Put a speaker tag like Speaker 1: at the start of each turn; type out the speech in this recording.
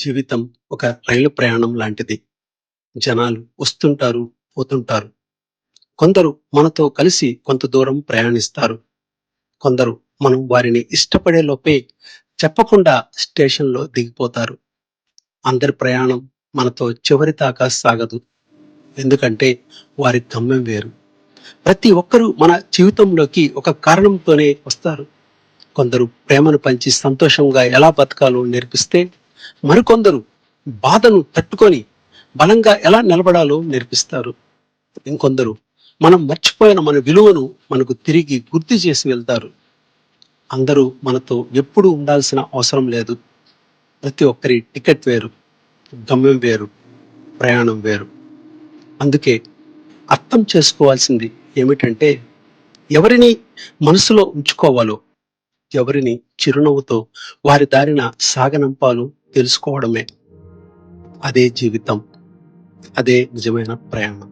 Speaker 1: జీవితం ఒక రైలు ప్రయాణం లాంటిది. జనాలు వస్తుంటారు, పోతుంటారు. కొందరు మనతో కలిసి కొంత దూరం ప్రయాణిస్తారు. కొందరు మనం వారిని ఇష్టపడే లోపే చెప్పకుండా స్టేషన్‌లో దిగిపోతారు. అందరి ప్రయాణం మనతో చివరి దాకా సాగదు. ఎందుకంటే వారి గమ్యం వేరు. ప్రతి ఒక్కరూ మన జీవితంలోకి ఒక కారణంతోనే వస్తారు. కొందరు ప్రేమను పంచి సంతోషంగా ఎలా బతకాలో నేర్పిస్తే, మరికొందరు బాధను తట్టుకొని బలంగా ఎలా నిలబడాలో నేర్పిస్తారు. ఇంకొందరు మనం మర్చిపోయిన మన విలువను మనకు తిరిగి గుర్తు చేసి వెళ్తారు. అందరూ మనతో ఎప్పుడూ ఉండాల్సిన అవసరం లేదు. ప్రతి ఒక్కరి టికెట్ వేరు, గమ్యం వేరు, ప్రయాణం వేరు. అందుకే అర్థం చేసుకోవాల్సింది ఏమిటంటే, ఎవరిని మనసులో ఉంచుకోవాలో, ఎవరిని చిరునవ్వుతో వారి దారిన సాగనంపాలో తెలుసుకోవడమే. అదే జీవితం. అదే నిజమైన ప్రయాణం.